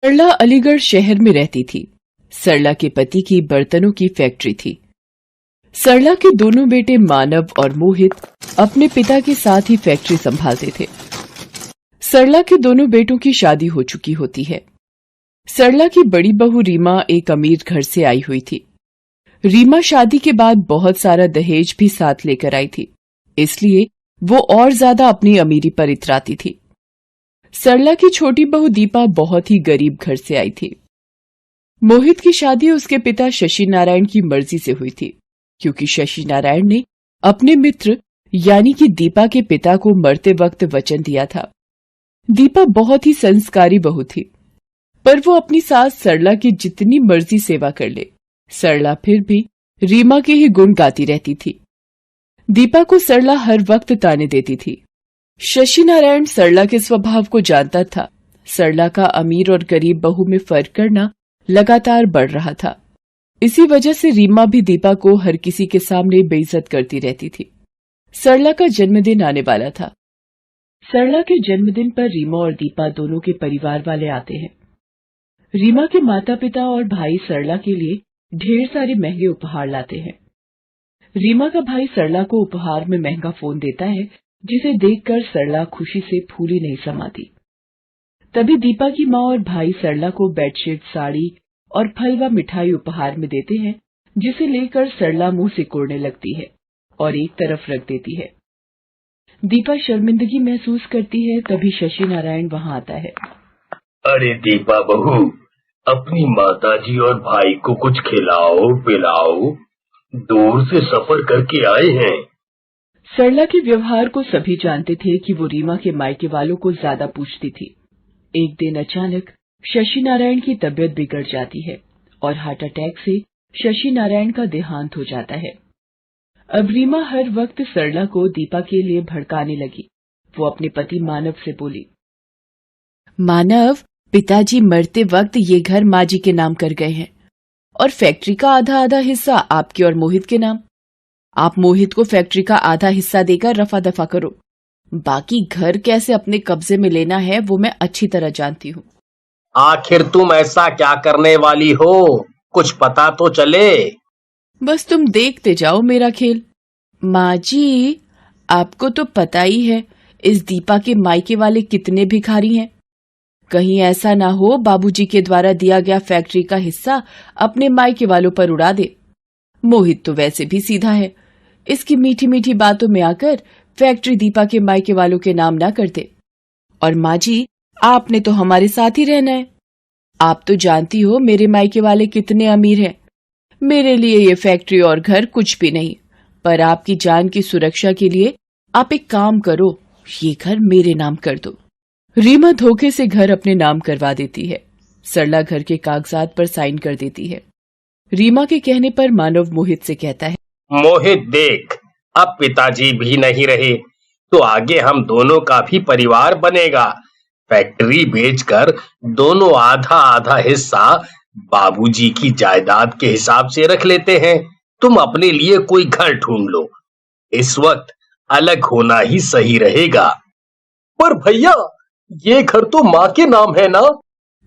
सरला अलीगढ़ शहर में रहती थी। सरला के पति की बर्तनों की फैक्ट्री थी। सरला के दोनों बेटे मानव और मोहित अपने पिता के साथ ही फैक्ट्री संभालते थे। सरला के दोनों बेटों की शादी हो चुकी होती है। सरला की बड़ी बहू रीमा एक अमीर घर से आई हुई थी। रीमा शादी के बाद बहुत सारा दहेज भी साथ लेकर आई थी, इसलिए वो और ज्यादा अपनी अमीरी पर इतराती थी। सरला की छोटी बहू दीपा बहुत ही गरीब घर से आई थी। मोहित की शादी उसके पिता शशि नारायण की मर्जी से हुई थी, क्योंकि शशि नारायण ने अपने मित्र यानी कि दीपा के पिता को मरते वक्त वचन दिया था। दीपा बहुत ही संस्कारी बहू थी, पर वो अपनी सास सरला की जितनी मर्जी सेवा कर ले, सरला फिर भी रीमा के ही गुण गाती रहती थी। दीपा को सरला हर वक्त ताने देती थी। शशि नारायण सरला के स्वभाव को जानता था। सरला का अमीर और गरीब बहू में फर्क करना लगातार बढ़ रहा था। इसी वजह से रीमा भी दीपा को हर किसी के सामने बेइज्जत करती रहती थी। सरला का जन्मदिन आने वाला था। सरला के जन्मदिन पर रीमा और दीपा दोनों के परिवार वाले आते हैं। रीमा के माता पिता और भाई सरला के लिए ढेर सारे महंगे उपहार लाते हैं। रीमा का भाई सरला को उपहार में महंगा फोन देता है, जिसे देखकर सरला खुशी से फूली नहीं समाती। तभी दीपा की माँ और भाई सरला को बेडशीट, साड़ी और फल व मिठाई उपहार में देते हैं, जिसे लेकर सरला मुंह सिकोड़ने लगती है और एक तरफ रख देती है। दीपा शर्मिंदगी महसूस करती है। तभी शशि नारायण वहाँ आता है। अरे दीपा बहू, अपनी माताजी और भाई को कुछ खिलाओ पिलाओ, दूर से सफर करके आए हैं। सरला के व्यवहार को सभी जानते थे कि वो रीमा के मायके वालों को ज्यादा पूछती थी। एक दिन अचानक शशि नारायण की तबीयत बिगड़ जाती है और हार्ट अटैक से शशि नारायण का देहांत हो जाता है। अब रीमा हर वक्त सरला को दीपा के लिए भड़काने लगी। वो अपने पति मानव से बोली, मानव, पिताजी मरते वक्त ये घर माँ जी के नाम कर गए हैं और फैक्ट्री का आधा आधा हिस्सा आपके और मोहित के नाम। आप मोहित को फैक्ट्री का आधा हिस्सा देकर रफा दफा करो। बाकी घर कैसे अपने कब्जे में लेना है वो मैं अच्छी तरह जानती हूँ। आखिर तुम ऐसा क्या करने वाली हो, कुछ पता तो चले। बस तुम देखते जाओ मेरा खेल। माँ जी, आपको तो पता ही है इस दीपा के मायके वाले कितने भिखारी हैं। कहीं ऐसा ना हो बाबूजी के द्वारा दिया गया फैक्ट्री का हिस्सा अपने मायके वालों पर उड़ा दे। मोहित तो वैसे भी सीधा है, इसकी मीठी मीठी बातों में आकर फैक्ट्री दीपा के मायके वालों के नाम ना कर दे। और माँ जी, आपने तो हमारे साथ ही रहना है। आप तो जानती हो मेरे मायके वाले कितने अमीर हैं। मेरे लिए ये फैक्ट्री और घर कुछ भी नहीं, पर आपकी जान की सुरक्षा के लिए आप एक काम करो, ये घर मेरे नाम कर दो। रीमा धोखे से घर अपने नाम करवा देती है। सरला घर के कागजात पर साइन कर देती है। रीमा के कहने पर मानव मोहित से कहता है, मोहित देख, अब पिताजी भी नहीं रहे तो आगे हम दोनों का भी परिवार बनेगा। फैक्ट्री बेचकर दोनों आधा आधा हिस्सा बाबूजी की जायदाद के हिसाब से रख लेते हैं। तुम अपने लिए कोई घर ढूंढ लो, इस वक्त अलग होना ही सही रहेगा। पर भैया, ये घर तो माँ के नाम है ना?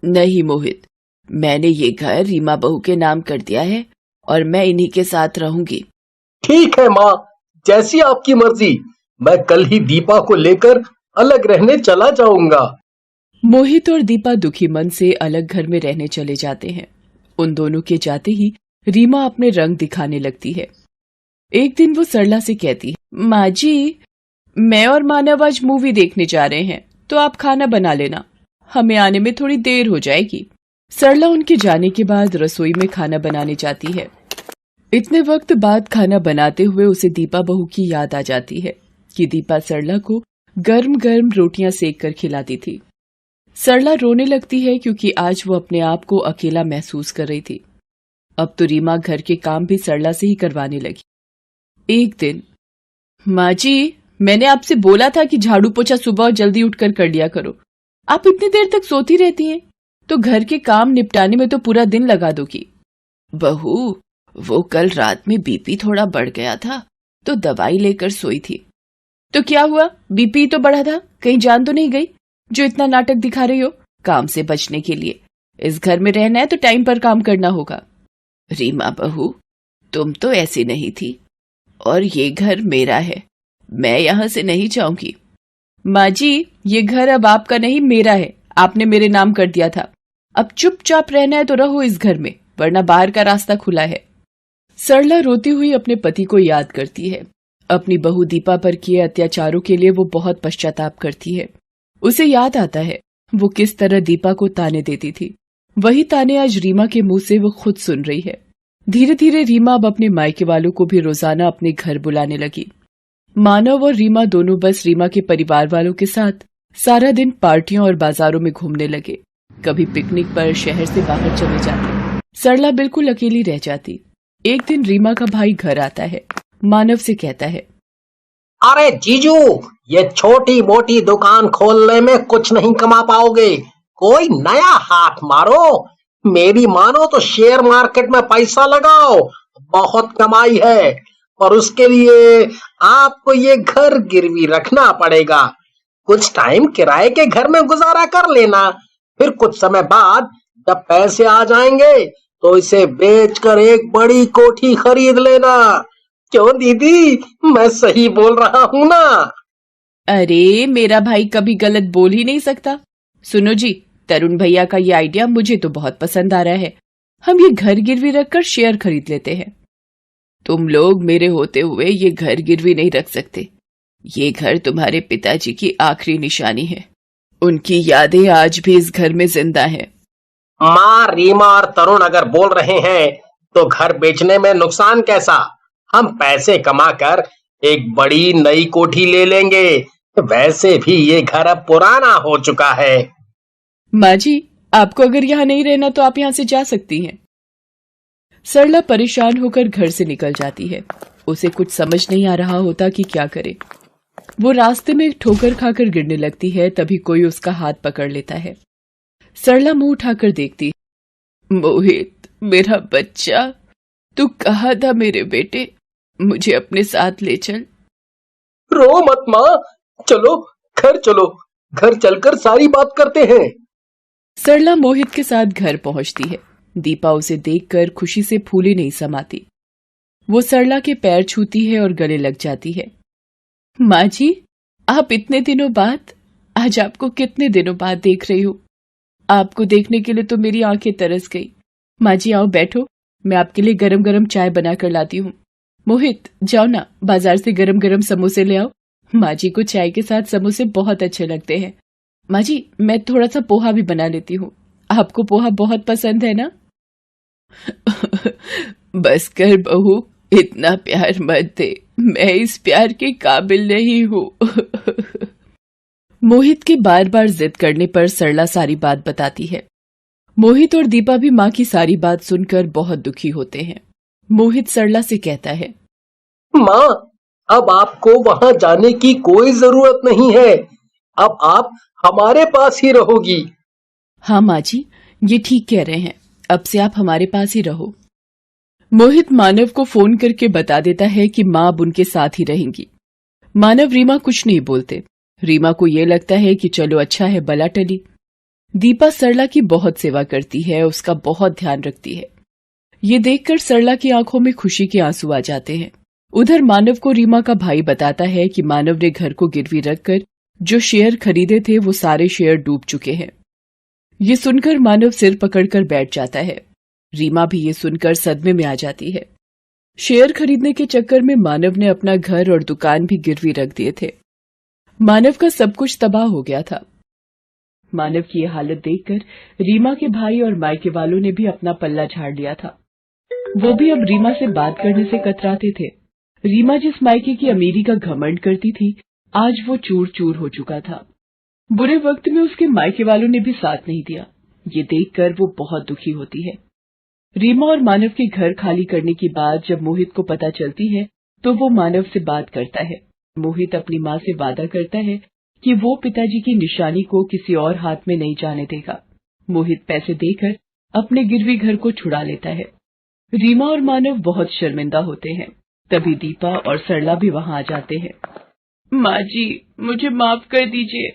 नहीं मोहित, मैंने ये घर रीमा बहू के नाम कर दिया है और मैं इन्हीं के साथ रहूंगी। ठीक है माँ, जैसी आपकी मर्जी। मैं कल ही दीपा को लेकर अलग रहने चला जाऊंगा। मोहित और दीपा दुखी मन से अलग घर में रहने चले जाते हैं। उन दोनों के जाते ही रीमा अपने रंग दिखाने लगती है। एक दिन वो सरला से कहती है, माँ जी, मैं और मानव आज मूवी देखने जा रहे हैं, तो आप खाना बना लेना, हमें आने में थोड़ी देर हो जाएगी। सरला उनके जाने के बाद रसोई में खाना बनाने जाती है। इतने वक्त बाद खाना बनाते हुए उसे दीपा बहू की याद आ जाती है कि दीपा सरला को गर्म गर्म रोटियां सेक कर खिलाती थी। सरला रोने लगती है क्योंकि आज वो अपने आप को अकेला महसूस कर रही थी। अब तो रीमा घर के काम भी सरला से ही करवाने लगी। एक दिन, माँ जी, मैंने आपसे बोला था कि झाड़ू पोछा सुबह और जल्दी उठकर कर लिया करो। आप इतनी देर तक सोती रहती हैं, तो घर के काम निपटाने में तो पूरा दिन लगा दोगी। बहू, वो कल रात में बीपी थोड़ा बढ़ गया था, तो दवाई लेकर सोई थी। तो क्या हुआ, बीपी तो बढ़ा था, कहीं जान तो नहीं गई जो इतना नाटक दिखा रही हो काम से बचने के लिए? इस घर में रहना है तो टाइम पर काम करना होगा। रीमा बहू, तुम तो ऐसी नहीं थी, और ये घर मेरा है, मैं यहाँ से नहीं जाऊंगी। माँ जी, ये घर अब आपका नहीं मेरा है, आपने मेरे नाम कर दिया था। अब चुपचाप रहना है तो रहो इस घर में, वरना बाहर का रास्ता खुला है। सरला रोती हुई अपने पति को याद करती है। अपनी बहू दीपा पर किए अत्याचारों के लिए वो बहुत पश्चाताप करती है। उसे याद आता है वो किस तरह दीपा को ताने देती थी। वही ताने आज रीमा के मुंह से वो खुद सुन रही है। धीरे धीरे रीमा अब अपने मायके वालों को भी रोजाना अपने घर बुलाने लगी। मानव और रीमा दोनों बस रीमा के परिवार वालों के साथ सारा दिन पार्टियों और बाजारों में घूमने लगे। कभी पिकनिक पर शहर से बाहर चले जाते। सरला बिल्कुल अकेली रह जाती। एक दिन रीमा का भाई घर आता है। मानव से कहता है, अरे जीजू, ये छोटी मोटी दुकान खोलने में कुछ नहीं कमा पाओगे, कोई नया हाथ मारो। मेरी मानो तो शेयर मार्केट में पैसा लगाओ, बहुत कमाई है। और उसके लिए आपको ये घर गिरवी रखना पड़ेगा। कुछ टाइम किराए के घर में गुजारा कर लेना, फिर कुछ समय बाद जब पैसे आ जाएंगे तो इसे बेचकर एक बड़ी कोठी खरीद लेना। क्यों दीदी, मैं सही बोल रहा हूँ ना? अरे मेरा भाई कभी गलत बोल ही नहीं सकता। सुनो जी, तरुण भैया का ये आइडिया मुझे तो बहुत पसंद आ रहा है। हम ये घर गिरवी रखकर शेयर खरीद लेते हैं। तुम लोग मेरे होते हुए ये घर गिरवी नहीं रख सकते। ये घर तुम्हारे पिताजी की आखिरी निशानी है। उनकी यादें आज भी इस घर में जिंदा हैं। माँ, रीमा और तरुण अगर बोल रहे हैं तो घर बेचने में नुकसान कैसा? हम पैसे कमाकर एक बड़ी नई कोठी ले लेंगे। वैसे भी ये घर अब पुराना हो चुका है। माँ जी, आपको अगर यहाँ नहीं रहना तो आप यहाँ से जा सकती हैं। सरला परेशान होकर घर से निकल जाती है। उसे कुछ समझ नहीं आ रहा होता कि क्या करे। वो रास्ते में एक ठोकर खाकर गिरने लगती है। तभी कोई उसका हाथ पकड़ लेता है। सरला मुंह उठाकर देखती है। मोहित, मेरा बच्चा, तू कहाँ था मेरे बेटे? मुझे अपने साथ ले चल। रो मत माँ, चलो घर चलो, घर चलकर सारी बात करते हैं। सरला मोहित के साथ घर पहुंचती है। दीपा उसे देखकर खुशी से फूले नहीं समाती। वो सरला के पैर छूती है और गले लग जाती है। माँ जी, आप इतने दिनों बाद, आज आपको कितने दिनों बाद देख रही हूँ। आपको देखने के लिए तो मेरी आंखें तरस गई। माँ जी आओ बैठो, मैं आपके लिए गरम गरम चाय बनाकर लाती हूँ। मोहित, जाओ ना, बाजार से गरम गरम समोसे ले आओ। माँ जी को चाय के साथ समोसे बहुत अच्छे लगते हैं। माँ जी, मैं थोड़ा सा पोहा भी बना लेती हूँ। आपको पोहा बहुत पसंद है ना? बस कर बहू, इतना प्यार मत दे, मैं इस प्यार के काबिल नहीं हूँ। मोहित के बार बार जिद करने पर सरला सारी बात बताती है। मोहित और दीपा भी माँ की सारी बात सुनकर बहुत दुखी होते हैं। मोहित सरला से कहता है, माँ, अब आपको वहां जाने की कोई जरूरत नहीं है। अब आप हमारे पास ही रहोगी। हाँ माँ जी, ये ठीक कह रहे हैं, अब से आप हमारे पास ही रहो। मोहित मानव को फोन करके बता देता है कि माँ अब उनके साथ ही रहेंगी। मानव रीमा कुछ नहीं बोलते। रीमा को ये लगता है कि चलो अच्छा है, बला टली। दीपा सरला की बहुत सेवा करती है, उसका बहुत ध्यान रखती है। ये देखकर सरला की आंखों में खुशी के आंसू आ जाते हैं। उधर मानव को रीमा का भाई बताता है कि मानव ने घर को गिरवी रखकर जो शेयर खरीदे थे वो सारे शेयर डूब चुके हैं। ये सुनकर मानव सिर पकड़कर बैठ जाता है। रीमा भी ये सुनकर सदमे में आ जाती है। शेयर खरीदने के चक्कर में मानव ने अपना घर और दुकान भी गिरवी रख दिए थे। मानव का सब कुछ तबाह हो गया था। मानव की ये हालत देखकर रीमा के भाई और मायके वालों ने भी अपना पल्ला झाड़ लिया था। वो भी अब रीमा से बात करने से कतराते थे। रीमा जिस मायके की अमीरी का घमंड करती थी, आज वो चूर चूर हो चुका था। बुरे वक्त में उसके मायके वालों ने भी साथ नहीं दिया। ये देखकर वो बहुत दुखी होती है। रीमा और मानव के घर खाली करने की बात जब मोहित को पता चलती है तो वो मानव से बात करता है। मोहित अपनी माँ से वादा करता है कि वो पिताजी की निशानी को किसी और हाथ में नहीं जाने देगा। मोहित पैसे देकर अपने गिरवी घर को छुड़ा लेता है। रीमा और मानव बहुत शर्मिंदा होते हैं। तभी दीपा और सरला भी वहां आ जाते हैं। माँ जी, मुझे माफ कर दीजिए,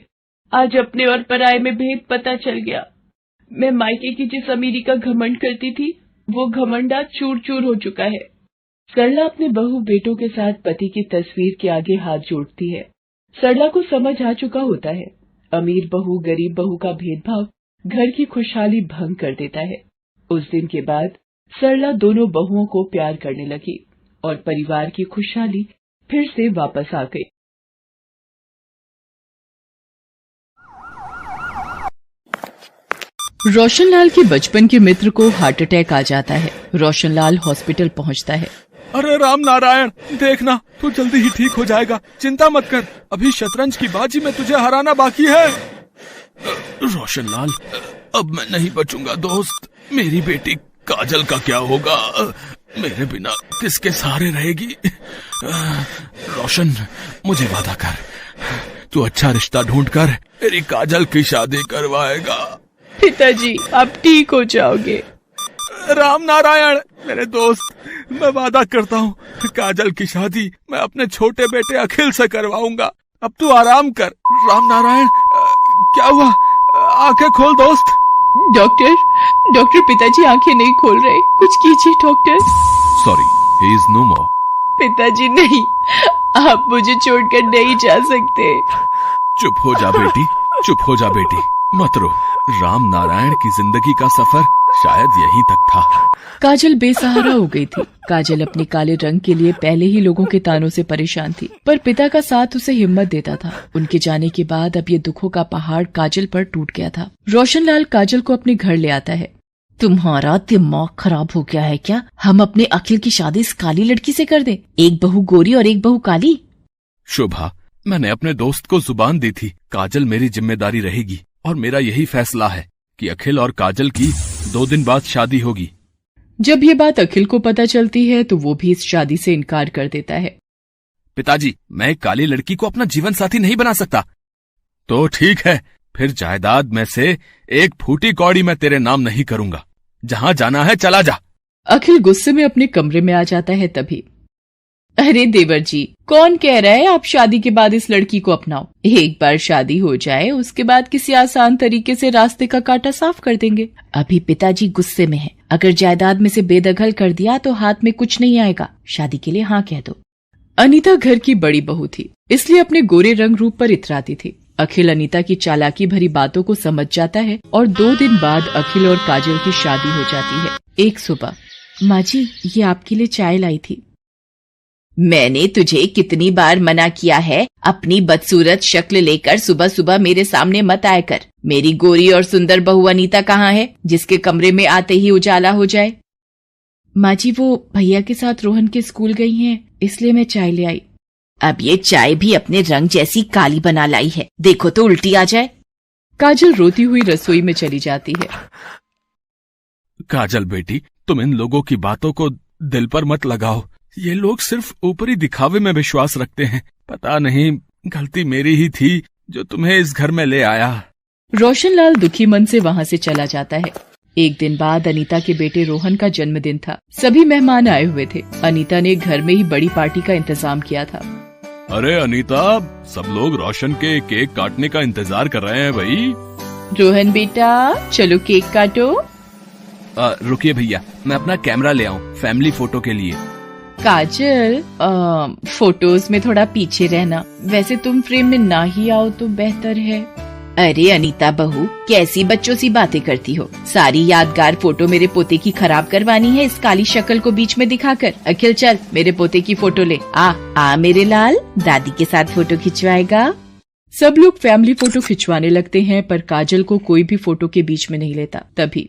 आज अपने और पराये में भेद पता चल गया। मैं मायके की जिस अमीरी का घमंड करती थी, वो घमंड आज चूर चूर हो चुका है। सरला अपने बहू बेटों के साथ पति की तस्वीर के आगे हाथ जोड़ती है। सरला को समझ आ चुका होता है, अमीर बहू गरीब बहू का भेदभाव घर की खुशहाली भंग कर देता है। उस दिन के बाद सरला दोनों बहुओं को प्यार करने लगी और परिवार की खुशहाली फिर से वापस आ गई। रोशनलाल के बचपन के मित्र को हार्ट अटैक आ जाता है। रोशनलाल हॉस्पिटल पहुंचता है। अरे राम नारायण, देखना तू जल्दी ही ठीक हो जाएगा, चिंता मत कर। अभी शतरंज की बाजी में तुझे हराना बाकी है। रोशनलाल, अब मैं नहीं बचूंगा दोस्त। मेरी बेटी काजल का क्या होगा? मेरे बिना किसके सहारे रहेगी? रोशन, मुझे वादा कर, तू अच्छा रिश्ता ढूंढकर मेरी काजल की शादी करवाएगा। पिताजी, आप ठीक हो जाओगे। राम नारायण मेरे दोस्त, मैं वादा करता हूँ काजल की शादी मैं अपने छोटे बेटे अखिल से करवाऊंगा। अब तू आराम कर। राम नारायण, क्या हुआ? आंखें खोल दोस्त। डॉक्टर, पिताजी आंखें नहीं खोल रहे, कुछ कीजिए doctor. Sorry, he is no more. पिताजी नहीं, आप मुझे छोड़कर नहीं जा सकते। चुप हो जा बेटी, चुप हो जा बेटी, मत रो। राम नारायण की जिंदगी का सफर शायद यहीं तक था। काजल बेसहारा हो गई थी। काजल अपने काले रंग के लिए पहले ही लोगों के तानों से परेशान थी, पर पिता का साथ उसे हिम्मत देता था। उनके जाने के बाद अब ये दुखों का पहाड़ काजल पर टूट गया था। रोशनलाल काजल को अपने घर ले आता है। तुम्हारा दिमाग खराब हो गया है क्या? हम अपने अखिल की शादी इस काली लड़की से कर दें? एक बहू गोरी और एक बहू काली। शोभा, मैंने अपने दोस्त को जुबान दी थी, काजल मेरी जिम्मेदारी रहेगी और मेरा यही फैसला है कि अखिल और काजल की 2 दिन बाद शादी होगी। जब ये बात अखिल को पता चलती है तो वो भी इस शादी से इनकार कर देता है। पिताजी, मैं एक काली लड़की को अपना जीवन साथी नहीं बना सकता। तो ठीक है, फिर जायदाद में से एक फूटी कौड़ी मैं तेरे नाम नहीं करूंगा। जहां जाना है चला जा। अखिल गुस्से में अपने कमरे में आ जाता है। तभी, अरे देवर जी, कौन कह रहा है आप शादी के बाद इस लड़की को अपनाओ? एक बार शादी हो जाए, उसके बाद किसी आसान तरीके से रास्ते का कांटा साफ कर देंगे। अभी पिताजी गुस्से में हैं। अगर जायदाद में से बेदखल कर दिया तो हाथ में कुछ नहीं आएगा। शादी के लिए हाँ कह दो। अनीता घर की बड़ी बहू थी, इसलिए अपने गोरे रंग रूप पर इतराती थी। अखिल अनीता की चालाकी भरी बातों को समझ जाता है और 2 दिन बाद अखिल और काजल की शादी हो जाती है। एक सुबह, माँ जी, ये आपके लिए चाय लाई थी। मैंने तुझे कितनी बार मना किया है, अपनी बदसूरत शक्ल लेकर सुबह सुबह मेरे सामने मत आया कर। मेरी गोरी और सुंदर बहू अनीता कहाँ है, जिसके कमरे में आते ही उजाला हो जाए? माँ जी, वो भैया के साथ रोहन के स्कूल गई हैं, इसलिए मैं चाय ले आई। अब ये चाय भी अपने रंग जैसी काली बना लाई है, देखो तो उल्टी आ जाए। काजल रोती हुई रसोई में चली जाती है। काजल बेटी, तुम इन लोगों की बातों को दिल पर मत लगाओ। ये लोग सिर्फ ऊपरी दिखावे में विश्वास रखते हैं। पता नहीं, गलती मेरी ही थी जो तुम्हें इस घर में ले आया। रोशनलाल दुखी मन से वहाँ से चला जाता है। एक दिन बाद अनीता के बेटे रोहन का जन्मदिन था। सभी मेहमान आए हुए थे। अनीता ने घर में ही बड़ी पार्टी का इंतजाम किया था। अरे अनीता, सब लोग रोशन के केक काटने का इंतजार कर रहे हैं भाई। रोहन बेटा, चलो केक काटो। रुकिए भैया, मैं अपना कैमरा ले आऊं फैमिली फोटो के लिए। काजल, फोटोज में थोड़ा पीछे रहना। वैसे तुम फ्रेम में ना ही आओ तो बेहतर है। अरे अनीता बहू, कैसी बच्चों सी बातें करती हो? सारी यादगार फोटो मेरे पोते की खराब करवानी है इस काली शक्ल को बीच में दिखाकर। अखिल, चल मेरे पोते की फोटो ले आ मेरे लाल, दादी के साथ फोटो खिंचवाएगा। सब लोग फैमिली फोटो खिंचवाने लगते हैं, पर काजल को कोई भी फोटो के बीच में नहीं लेता। तभी,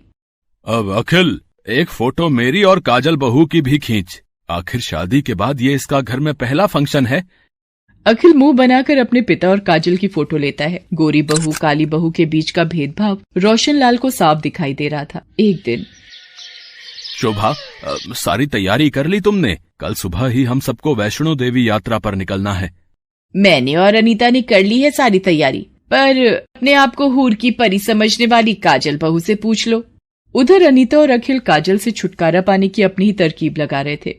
अब अखिल, एक फोटो मेरी और काजल बहू की भी खींच। आखिर शादी के बाद ये इसका घर में पहला फंक्शन है। अखिल मुंह बनाकर अपने पिता और काजल की फोटो लेता है। गोरी बहू काली बहू के बीच का भेदभाव रोशनलाल को साफ दिखाई दे रहा था। एक दिन, शोभा, सारी तैयारी कर ली तुमने? कल सुबह ही हम सबको वैष्णो देवी यात्रा पर निकलना है। मैंने और अनीता ने कर ली है सारी तैयारी, पर अपने आप को हूर की परी समझने वाली काजल बहू से पूछ लो। उधर अनीता और अखिल काजल से छुटकारा पाने की अपनी ही तरकीब लगा रहे थे।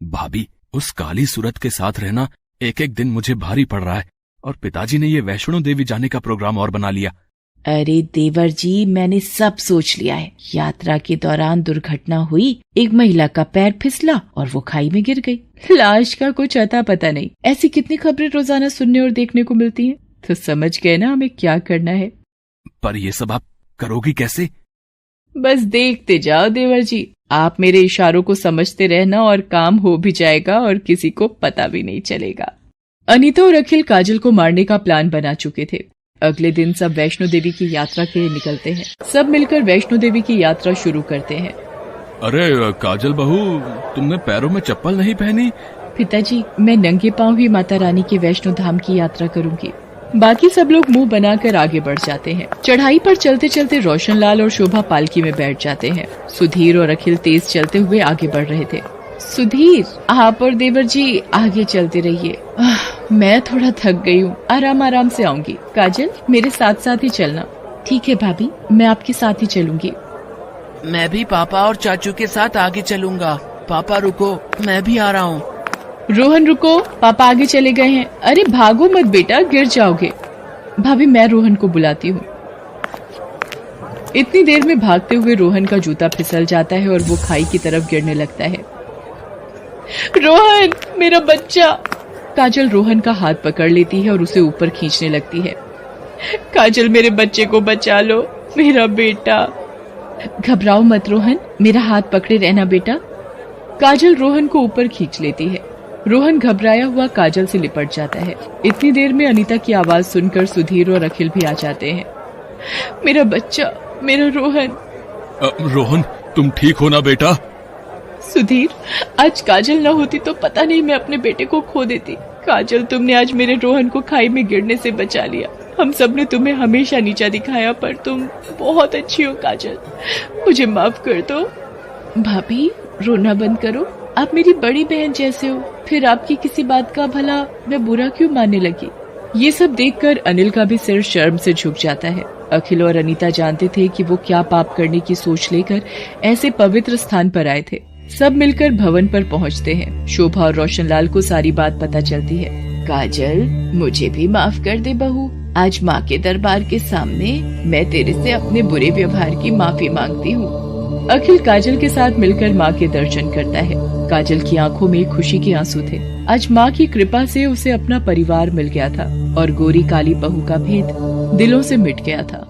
भाभी, उस काली सूरत के साथ रहना एक एक दिन मुझे भारी पड़ रहा है, और पिताजी ने ये वैष्णो देवी जाने का प्रोग्राम और बना लिया। अरे देवर जी, मैंने सब सोच लिया है। यात्रा के दौरान दुर्घटना हुई, एक महिला का पैर फिसला और वो खाई में गिर गई। लाश का कुछ अता पता नहीं। ऐसी कितनी खबरें रोजाना सुनने और देखने को मिलती हैं। तो समझ गए ना हमें क्या करना है। पर ये सब आप करोगी कैसे? बस देखते जाओ देवर जी, आप मेरे इशारों को समझते रहना और काम हो भी जाएगा और किसी को पता भी नहीं चलेगा। अनीता और अखिल काजल को मारने का प्लान बना चुके थे। अगले दिन सब वैष्णो देवी की यात्रा के लिए निकलते हैं। सब मिलकर वैष्णो देवी की यात्रा शुरू करते हैं। अरे काजल बहू, तुमने पैरों में चप्पल नहीं पहनी? पिताजी, मैं नंगे पांव ही माता रानी के वैष्णो धाम की यात्रा करूंगी। बाकी सब लोग मुंह बनाकर आगे बढ़ जाते हैं। चढ़ाई पर चलते चलते रोशनलाल और शोभा पालकी में बैठ जाते हैं। सुधीर और अखिल तेज चलते हुए आगे बढ़ रहे थे। सुधीर, आप और देवर जी आगे चलते रहिए। मैं थोड़ा थक गई हूँ, आराम आराम से आऊंगी। काजल, मेरे साथ साथ ही चलना। ठीक है भाभी, मैं आपके साथ ही चलूंगी। मैं भी पापा और चाचू के साथ आगे चलूंगा। पापा रुको, मैं भी आ रहा हूँ। रोहन रुको, पापा आगे चले गए हैं। अरे भागो मत बेटा, गिर जाओगे। भाभी, मैं रोहन को बुलाती हूँ। इतनी देर में भागते हुए रोहन का जूता फिसल जाता है और वो खाई की तरफ गिरने लगता है। रोहन, मेरा बच्चा। काजल रोहन का हाथ पकड़ लेती है और उसे ऊपर खींचने लगती है। काजल, मेरे बच्चे को बचा लो, मेरा बेटा। घबराओ मत रोहन, मेरा हाथ पकड़े रहना बेटा। काजल रोहन को ऊपर खींच लेती है। रोहन घबराया हुआ काजल से लिपट जाता है। इतनी देर में अनीता की आवाज सुनकर सुधीर और अखिल भी आ जाते हैं। मेरा बच्चा, मेरा रोहन। रोहन, तुम ठीक हो ना बेटा? सुधीर, आज काजल न होती तो पता नहीं मैं अपने बेटे को खो देती। काजल, तुमने आज मेरे रोहन को खाई में गिरने से बचा लिया। हम सब ने तुम्हें हमेशा नीचा दिखाया, पर तुम बहुत अच्छी हो काजल, मुझे माफ कर दो। भाभी, रोना बंद करो, आप मेरी बड़ी बहन जैसे हो, फिर आपकी किसी बात का भला मैं बुरा क्यों मानने लगी। ये सब देखकर अनिल का भी सिर शर्म से झुक जाता है। अखिल और अनीता जानते थे कि वो क्या पाप करने की सोच लेकर ऐसे पवित्र स्थान पर आए थे। सब मिलकर भवन पर पहुंचते हैं। शोभा और रोशनलाल को सारी बात पता चलती है। काजल, मुझे भी माफ कर दे बहू। आज माँ के दरबार के सामने मैं तेरे से अपने बुरे व्यवहार की माफी मांगती हूँ। अखिल काजल के साथ मिलकर माँ के दर्शन करता है। काजल की आंखों में खुशी के आंसू थे। आज माँ की कृपा से उसे अपना परिवार मिल गया था और गोरी काली बहू का भेद दिलों से मिट गया था।